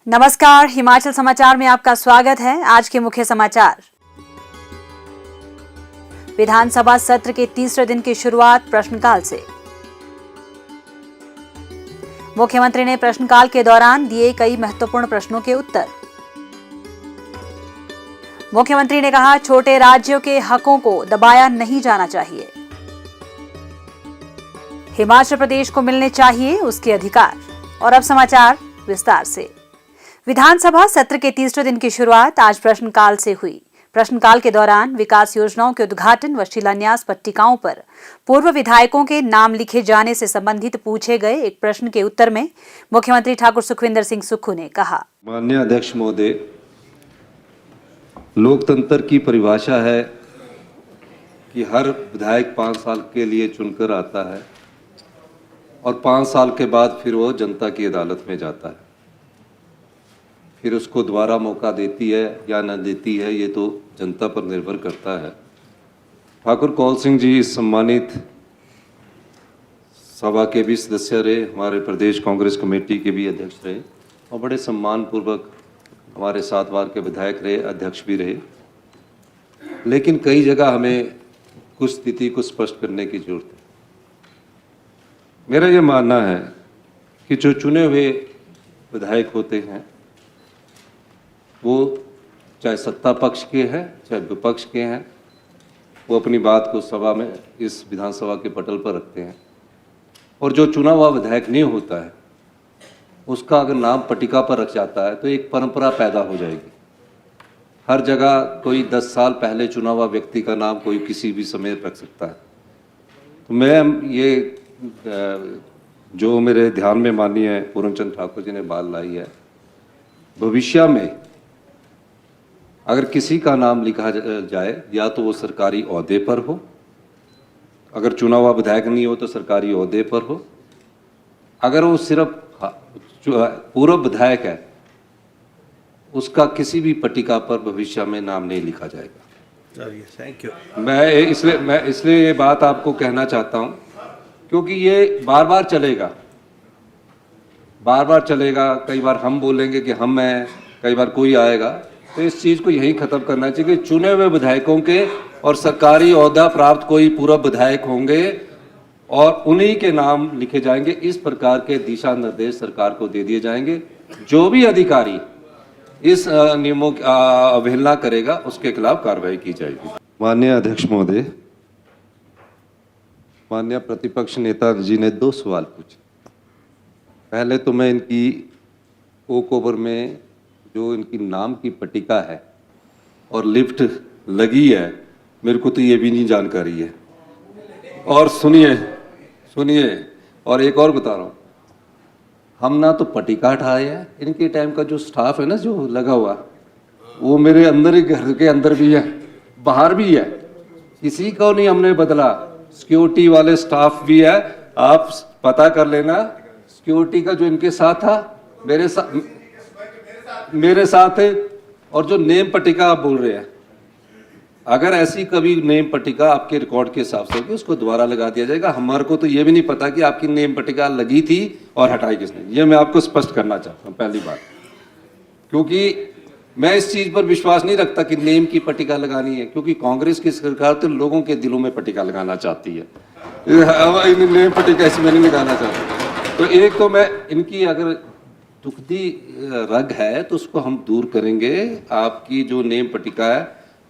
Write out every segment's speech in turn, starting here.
नमस्कार, हिमाचल समाचार में आपका स्वागत है। आज के मुख्य समाचार। विधानसभा सत्र के तीसरे दिन की शुरुआत प्रश्नकाल से। मुख्यमंत्री ने प्रश्नकाल के दौरान दिए कई महत्वपूर्ण प्रश्नों के उत्तर। मुख्यमंत्री ने कहा, छोटे राज्यों के हकों को दबाया नहीं जाना चाहिए। हिमाचल प्रदेश को मिलने चाहिए उसके अधिकार। और अब समाचार विस्तार से। विधानसभा सत्र के तीसरे दिन की शुरुआत आज प्रश्नकाल से हुई। प्रश्नकाल के दौरान विकास योजनाओं के उद्घाटन व शिलान्यास पट्टिकाओं पर पूर्व विधायकों के नाम लिखे जाने से संबंधित पूछे गए एक प्रश्न के उत्तर में मुख्यमंत्री ठाकुर सुखविंदर सिंह सुक्खू ने कहा, माननीय अध्यक्ष महोदय, लोकतंत्र की परिभाषा है कि हर विधायक 5 साल के लिए चुनकर आता है और 5 साल के बाद फिर वो जनता की अदालत में जाता है। फिर उसको दोबारा मौका देती है या न देती है, ये तो जनता पर निर्भर करता है। ठाकुर कौल सिंह जी सम्मानित सभा के भी सदस्य रहे, हमारे प्रदेश कांग्रेस कमेटी के भी अध्यक्ष रहे और बड़े सम्मानपूर्वक हमारे 7 बार के विधायक रहे, अध्यक्ष भी रहे। लेकिन कई जगह हमें कुछ स्थिति को स्पष्ट करने की जरूरत है। मेरा ये मानना है कि जो चुने हुए विधायक होते हैं वो चाहे सत्ता पक्ष के हैं चाहे विपक्ष के हैं, वो अपनी बात को सभा में, इस विधानसभा के पटल पर रखते हैं। और जो चुना हुआ विधायक नहीं होता है उसका अगर नाम पट्टिका पर रख जाता है तो एक परंपरा पैदा हो जाएगी। हर जगह कोई 10 साल पहले चुना हुआ व्यक्ति का नाम कोई किसी भी समय रख सकता है। तो मैं ये जो मेरे ध्यान में माननीय पूर्णचंद ठाकुर जी ने बात लाई है, भविष्य में अगर किसी का नाम लिखा जाए या तो वो सरकारी ओहदे पर हो, अगर चुना हुआ विधायक नहीं हो तो सरकारी ओहदे पर हो, अगर वो सिर्फ पूर्व विधायक है उसका किसी भी पट्टिका पर भविष्य में नाम नहीं लिखा जाएगा। Thank you. मैं इसलिए ये बात आपको कहना चाहता हूँ क्योंकि ये बार बार चलेगा। कई बार हम बोलेंगे कि हम हैं, कई बार कोई आएगा। तो इस चीज़ को यही खत्म करना चाहिए कि चुने हुए विधायकों के और सरकारी ओहदा प्राप्त कोई पूर्व विधायक होंगे और उन्हीं के नाम लिखे जाएंगे। इस प्रकार के दिशा निर्देश सरकार को दे दिए जाएंगे। जो भी अधिकारी इस नियमों की अवहेलना करेगा उसके खिलाफ कार्रवाई की जाएगी। माननीय अध्यक्ष महोदय, माननीय प्रतिपक्ष नेता जी ने 2 सवाल पूछे। पहले तो मैं इनकी ओक ओवर में जो इनकी नाम की पट्टिका है और लिफ्ट लगी है, मेरे को तो ये भी नहीं जानकारी है। और सुनिए और एक और बता रहा हूँ, हम ना तो पट्टिका हटाए हैं, इनके टाइम का जो स्टाफ है ना जो लगा हुआ, वो मेरे अंदर ही घर के अंदर भी है, बाहर भी है, किसी को नहीं हमने बदला। सिक्योरिटी वाले स्टाफ भी है, आप पता कर लेना। सिक्योरिटी का जो इनके साथ था मेरे साथ है। और जो नेम पट्टिका आप बोल रहे हैं, अगर ऐसी कभी नेम पट्टिका आपके रिकॉर्ड के हिसाब से होगी उसको दोबारा लगा दिया जाएगा। हमारे को तो ये भी नहीं पता कि आपकी नेम पट्टिका लगी थी और हटाई किसने, ये मैं आपको स्पष्ट करना चाहता हूँ पहली बात। क्योंकि मैं इस चीज पर विश्वास नहीं रखता कि नेम की पट्टिका लगानी है, क्योंकि कांग्रेस की सरकार तो लोगों के दिलों में पट्टिका लगाना चाहती है। नेम पट्टिका इसमें नहीं लगाना चाहती। तो एक तो मैं इनकी अगर दुखदी रग है तो उसको हम दूर करेंगे। आपकी जो नेम पट्टिका है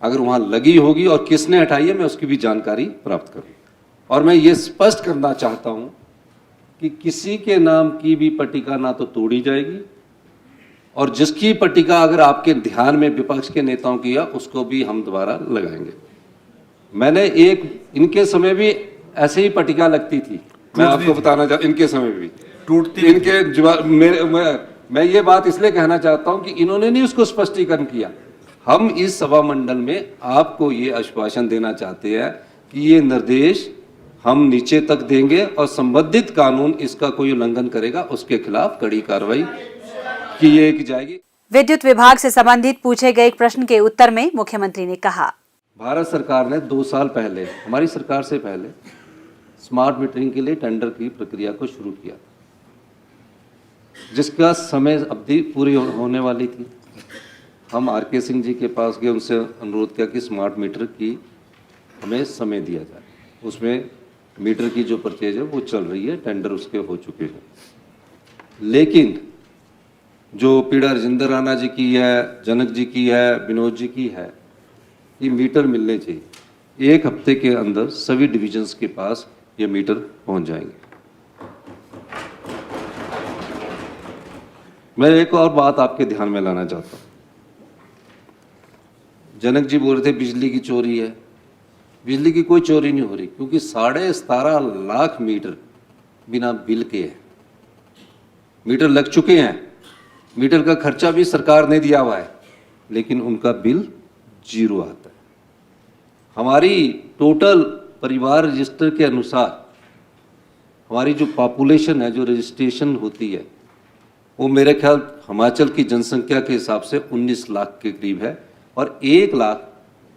अगर वहां लगी होगी और किसने हटाई है मैं उसकी भी जानकारी प्राप्त करूं। और मैं ये स्पष्ट करना चाहता हूं कि किसी के नाम की भी पट्टिका ना तो तोड़ी जाएगी और जिसकी पट्टिका अगर आपके ध्यान में विपक्ष के नेताओं की है उसको भी हम दोबारा लगाएंगे। मैंने इनके समय भी ऐसे ही पट्टिका लगती थी, मैं आपको बताना चाहता, इनके समय भी टूटती मैं ये बात इसलिए कहना चाहता हूं कि इन्होंने नहीं उसको स्पष्टीकरण किया। हम इस सभा मंडल में आपको ये आश्वासन देना चाहते हैं कि ये निर्देश हम नीचे तक देंगे और संबंधित कानून इसका कोई उल्लंघन करेगा उसके खिलाफ कड़ी कार्रवाई की जाएगी। विद्युत विभाग से संबंधित पूछे गए एक प्रश्न के उत्तर में मुख्यमंत्री ने कहा, भारत सरकार ने 2 साल पहले, हमारी सरकार से पहले, स्मार्ट मीटरिंग के लिए टेंडर की प्रक्रिया को शुरू किया। जिसका समय अवधि पूरी होने वाली थी। हम आर.के. सिंह जी के पास गए, उनसे अनुरोध किया कि स्मार्ट मीटर की हमें समय दिया जाए। उसमें मीटर की जो परचेज है वो चल रही है, टेंडर उसके हो चुके हैं। लेकिन जो पीड़ा राजेंद्र राणा जी की है, जनक जी की है, विनोद जी की है, ये मीटर मिलने चाहिए। 1 हफ्ते के अंदर सभी डिविजन्स के पास ये मीटर पहुंच जाएंगे। मैं एक और बात आपके ध्यान में लाना चाहता हूँ। जनक जी बोल रहे थे बिजली की चोरी है। बिजली की कोई चोरी नहीं हो रही, क्योंकि 17.5 लाख मीटर बिना बिल के है। मीटर लग चुके हैं, मीटर का खर्चा भी सरकार ने दिया हुआ है, लेकिन उनका बिल 0 आता है। हमारी टोटल परिवार रजिस्टर के अनुसार हमारी जो पॉपुलेशन है, जो रजिस्ट्रेशन होती है, वो मेरे ख्याल हिमाचल की जनसंख्या के हिसाब से 19 लाख के करीब है, और 1 लाख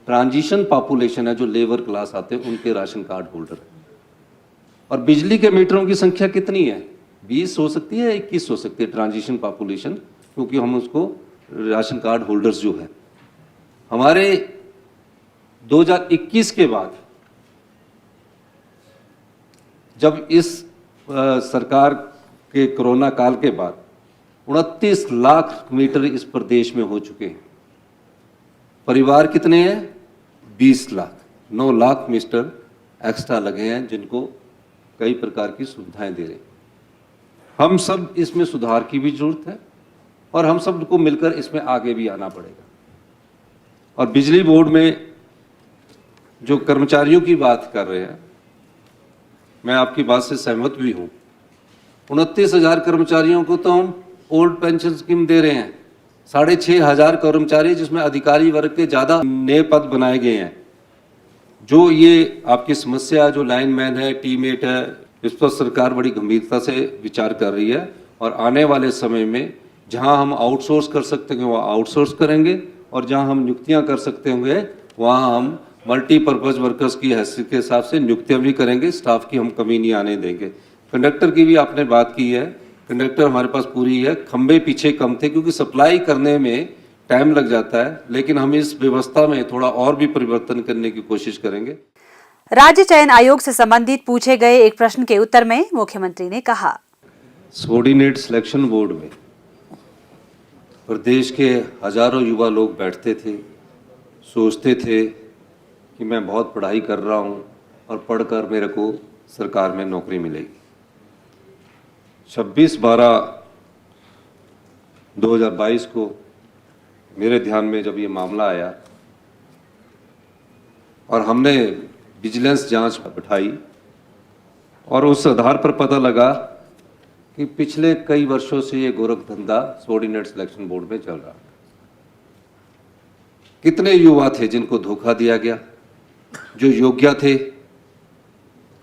ट्रांजिशन पॉपुलेशन है, जो लेबर क्लास आते हैं उनके राशन कार्ड होल्डर है। और बिजली के मीटरों की संख्या कितनी है? 20 हो सकती है, 21 हो सकती है ट्रांजिशन पॉपुलेशन, क्योंकि हम उसको राशन कार्ड होल्डर्स जो है हमारे 2021 के बाद, जब इस सरकार के कोरोना काल के बाद 29 लाख मीटर इस प्रदेश में हो चुके हैं। परिवार कितने हैं? 20 लाख। 9 लाख मीटर एक्स्ट्रा लगे हैं, जिनको कई प्रकार की सुविधाएं दे रहे हैं। हम सब इसमें सुधार की भी जरूरत है, और हम सबको मिलकर इसमें आगे भी आना पड़ेगा। और बिजली बोर्ड में जो कर्मचारियों की बात कर रहे हैं, मैं आपकी बात से सहमत भी हूं। 29,000 कर्मचारियों को तो हम ओल्ड पेंशन स्कीम दे रहे हैं। 6,500 कर्मचारी, जिसमें अधिकारी वर्ग के ज्यादा नए पद बनाए गए हैं। जो ये आपकी समस्या, जो लाइनमैन है, टीममेट है, इस पर सरकार बड़ी गंभीरता से विचार कर रही है, और आने वाले समय में जहां हम आउटसोर्स कर सकते हैं वहाँ आउटसोर्स करेंगे, और जहां हम नियुक्तियां कर सकते होंगे वहाँ हम मल्टीपर्पज वर्कर्स की हैसियत के हिसाब से नियुक्तियां भी करेंगे। स्टाफ की हम कमी नहीं आने देंगे। कंडक्टर की भी आपने बात की है, कंडक्टर हमारे पास पूरी है। खंबे पीछे कम थे, क्योंकि सप्लाई करने में टाइम लग जाता है, लेकिन हम इस व्यवस्था में थोड़ा और भी परिवर्तन करने की कोशिश करेंगे। राज्य चयन आयोग से संबंधित पूछे गए एक प्रश्न के उत्तर में मुख्यमंत्री ने कहा, सबऑर्डिनेट सिलेक्शन बोर्ड में प्रदेश के हजारों युवा लोग बैठते थे, सोचते थे कि मैं बहुत पढ़ाई कर रहा हूं और पढ़कर मेरे को सरकार में नौकरी मिलेगी। 26/12/2022 को मेरे ध्यान में जब ये मामला आया, और हमने विजिलेंस जांच बिठाई, और उस आधार पर पता लगा कि पिछले कई वर्षों से ये गोरख धंधा सबऑर्डिनेट सिलेक्शन बोर्ड में चल रहा। कितने युवा थे जिनको धोखा दिया गया, जो योग्य थे,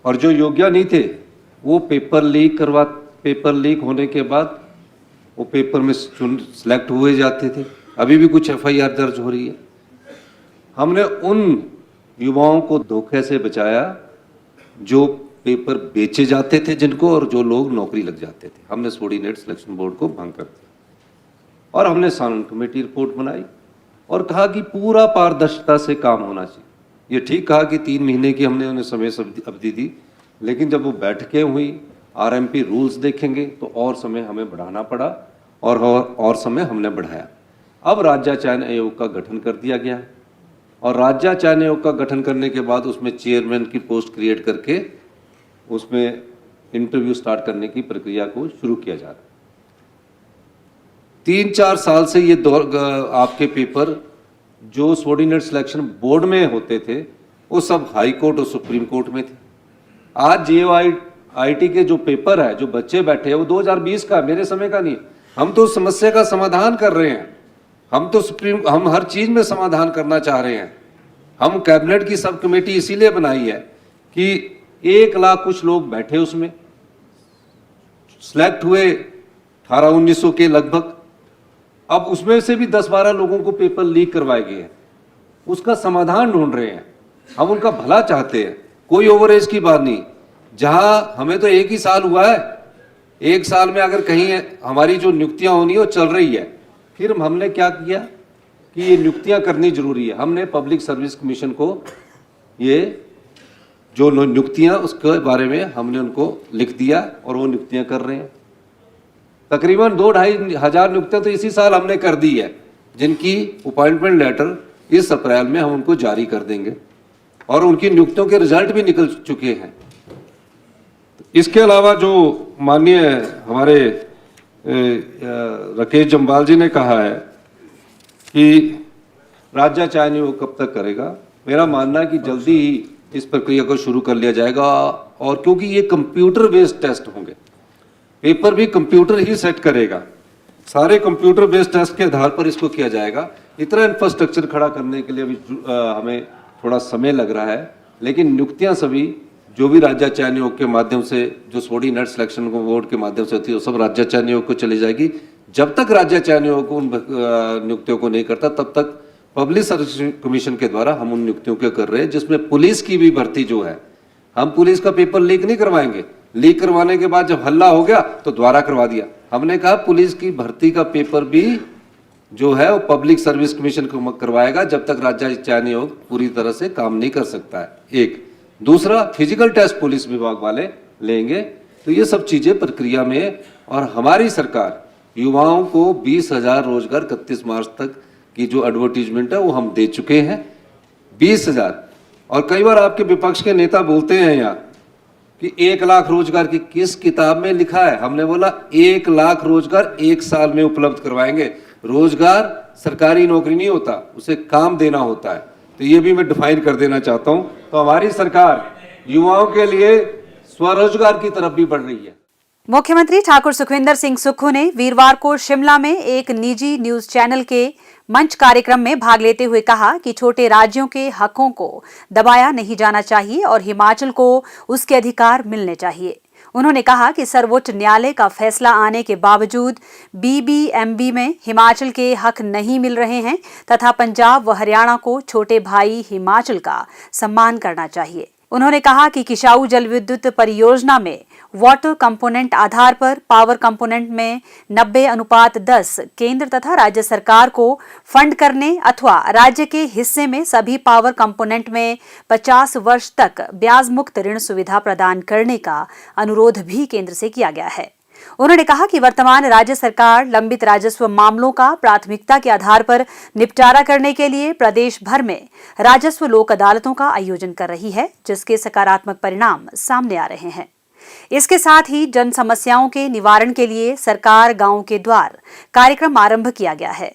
और जो योग्य नहीं थे वो पेपर लीक होने के बाद वो पेपर में सिलेक्ट हुए जाते थे। अभी भी कुछ FIR दर्ज हो रही है। हमने उन युवाओं को धोखे से बचाया जो पेपर बेचे जाते थे जिनको, और जो लोग नौकरी लग जाते थे। हमने सबऑर्डिनेट सिलेक्शन बोर्ड को भंग कर दिया, और हमने सानन कमेटी रिपोर्ट बनाई और कहा कि पूरा पारदर्शिता से काम होना चाहिए। ये ठीक कहा कि 3 महीने की हमने उन्हें समय अवधि दी, लेकिन जब वो बैठकें हुई, RMP रूल्स देखेंगे, तो और समय हमें बढ़ाना पड़ा, और समय हमने बढ़ाया। अब राज्य चयन आयोग का गठन कर दिया गया है, और राज्य चयन आयोग का गठन करने के बाद उसमें चेयरमैन की पोस्ट क्रिएट करके उसमें इंटरव्यू स्टार्ट करने की प्रक्रिया को शुरू किया जा रहा है। 3-4 साल से ये आपके पेपर जो सबऑर्डिनेट सिलेक्शन बोर्ड में होते थे, वो सब हाई कोर्ट और सुप्रीम कोर्ट में थे। आज JOIT के जो पेपर है, जो बच्चे बैठे हैं, वो 2020 का, मेरे समय का नहीं। हम तो समस्या का समाधान कर रहे हैं। हम हर चीज में समाधान करना चाह रहे हैं। हम कैबिनेट की सब कमेटी इसीलिए बनाई है कि 1 लाख कुछ लोग बैठे, उसमें सिलेक्ट हुए 1800-1900 के लगभग। अब उसमें से भी 10-12 लोगों को पेपर लीक करवाए गए हैं। उसका समाधान ढूंढ रहे हैं। हम उनका भला चाहते हैं, कोई ओवरेज की बात नहीं। जहां हमें तो 1 ही साल हुआ है, एक साल में अगर कहीं हमारी जो नियुक्तियां होनी है वो चल रही है, फिर हमने क्या किया कि ये नियुक्तियां करनी जरूरी है। हमने पब्लिक सर्विस कमीशन को ये जो नियुक्तियां उसके बारे में हमने उनको लिख दिया और वो नियुक्तियां कर रहे हैं। तकरीबन 2-2.5 हजार नियुक्तियां तो इसी साल हमने कर दी है, जिनकी अपॉइंटमेंट लेटर इस अप्रैल में हम उनको जारी कर देंगे और उनकी नियुक्तियों के रिजल्ट भी निकल चुके हैं। इसके अलावा जो माननीय हमारे राकेश जम्वाल जी ने कहा है कि राज्य चयन आयोग कब तक करेगा, मेरा मानना है कि जल्दी ही इस प्रक्रिया को शुरू कर लिया जाएगा। और क्योंकि ये कंप्यूटर बेस्ड टेस्ट होंगे, पेपर भी कंप्यूटर ही सेट करेगा, सारे कंप्यूटर बेस्ड टेस्ट के आधार पर इसको किया जाएगा। इतना इंफ्रास्ट्रक्चर खड़ा करने के लिए भी हमें थोड़ा समय लग रहा है, लेकिन नियुक्तियां सभी जो भी राज्य चयन आयोग के माध्यम से, जो सबॉर्डिनेट सिलेक्शन बोर्ड के माध्यम से होती है, वो सब राज्य चयन आयोग को चली जाएगी। जब तक राज्य चयन आयोग उन नियुक्तियों को नहीं करता, तब तक पब्लिक सर्विस कमीशन के द्वारा हम उन नियुक्तियों को कर रहे हैं, जिसमें पुलिस की भी भर्ती जो है, हम पुलिस का पेपर लीक नहीं करवाएंगे। लीक करवाने के बाद जब हल्ला हो गया तो दोबारा करवा दिया। हमने कहा पुलिस की भर्ती का पेपर भी जो है वो पब्लिक सर्विस कमीशन को करवाएगा, जब तक राज्य चयन आयोग पूरी तरह से काम नहीं कर सकता है। एक दूसरा, फिजिकल टेस्ट पुलिस विभाग वाले लेंगे। तो ये सब चीजें प्रक्रिया में है और हमारी सरकार युवाओं को 20,000 रोजगार 31 मार्च तक की जो एडवर्टीजमेंट है वो हम दे चुके हैं, 20,000। और कई बार आपके विपक्ष के नेता बोलते हैं यहाँ कि 1 लाख रोजगार की किस किताब में लिखा है? हमने बोला 1 लाख रोजगार 1 साल में उपलब्ध करवाएंगे। रोजगार सरकारी नौकरी नहीं होता, उसे काम देना होता है। तो ये भी मैं डिफाइन कर देना चाहता हूं। तो हमारी सरकार युवाओं के लिए स्वरोजगार की तरफ भी बढ़ रही है। मुख्यमंत्री ठाकुर सुखविंदर सिंह सुक्खू ने वीरवार को शिमला में एक निजी न्यूज चैनल के मंच कार्यक्रम में भाग लेते हुए कहा कि छोटे राज्यों के हकों को दबाया नहीं जाना चाहिए और हिमाचल को उसके अधिकार मिलने चाहिए। उन्होंने कहा कि सर्वोच्च न्यायालय का फैसला आने के बावजूद बीबीएमबी में हिमाचल के हक नहीं मिल रहे हैं तथा पंजाब व हरियाणा को छोटे भाई हिमाचल का सम्मान करना चाहिए। उन्होंने कहा कि किशाऊ जल विद्युत परियोजना में वाटर कंपोनेंट आधार पर पावर कंपोनेंट में 90:10 केंद्र तथा राज्य सरकार को फंड करने अथवा राज्य के हिस्से में सभी पावर कंपोनेंट में 50 वर्ष तक ब्याज मुक्त ऋण सुविधा प्रदान करने का अनुरोध भी केंद्र से किया गया है। उन्होंने कहा कि वर्तमान राज्य सरकार लंबित राजस्व मामलों का प्राथमिकता के आधार पर निपटारा करने के लिए प्रदेश भर में राजस्व लोक अदालतों का आयोजन कर रही है, जिसके सकारात्मक परिणाम सामने आ रहे हैं। इसके साथ ही जन समस्याओं के निवारण के लिए सरकार गांव के द्वार कार्यक्रम आरंभ किया गया है।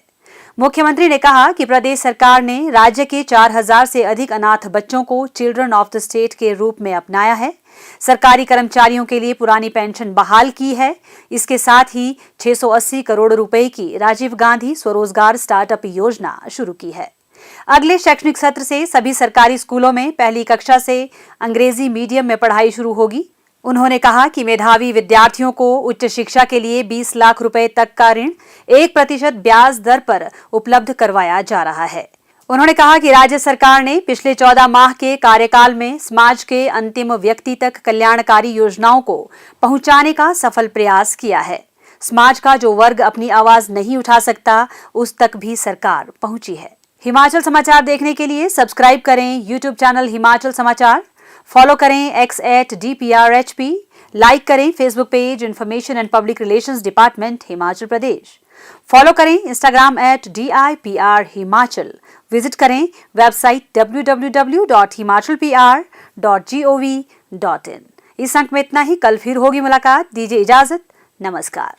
मुख्यमंत्री ने कहा कि प्रदेश सरकार ने राज्य के 4000 से अधिक अनाथ बच्चों को चिल्ड्रन ऑफ द स्टेट के रूप में अपनाया है। सरकारी कर्मचारियों के लिए पुरानी पेंशन बहाल की है। इसके साथ ही 680 करोड़ रुपए की राजीव गांधी स्वरोजगार स्टार्टअप योजना शुरू की है। अगले शैक्षणिक सत्र से सभी सरकारी स्कूलों में पहली कक्षा से अंग्रेजी मीडियम में पढ़ाई शुरू होगी। उन्होंने कहा कि मेधावी विद्यार्थियों को उच्च शिक्षा के लिए 20 लाख रुपए तक का ऋण 1% ब्याज दर पर उपलब्ध करवाया जा रहा है। उन्होंने कहा कि राज्य सरकार ने पिछले 14 माह के कार्यकाल में समाज के अंतिम व्यक्ति तक कल्याणकारी योजनाओं को पहुंचाने का सफल प्रयास किया है। समाज का जो वर्ग अपनी आवाज नहीं उठा सकता, उस तक भी सरकार पहुंची है। हिमाचल समाचार देखने के लिए सब्सक्राइब करें यूट्यूब चैनल हिमाचल समाचार, फॉलो करें x@DPRHP, लाइक करें Facebook page information and public relations department Himachal Pradesh, follow करें इंस्टाग्राम @DIPR हिमाचल, विजिट करें वेबसाइट www.himachalpr.gov.in। इस अंक में इतना ही। कल फिर होगी मुलाकात। दीजिए इजाजत। नमस्कार।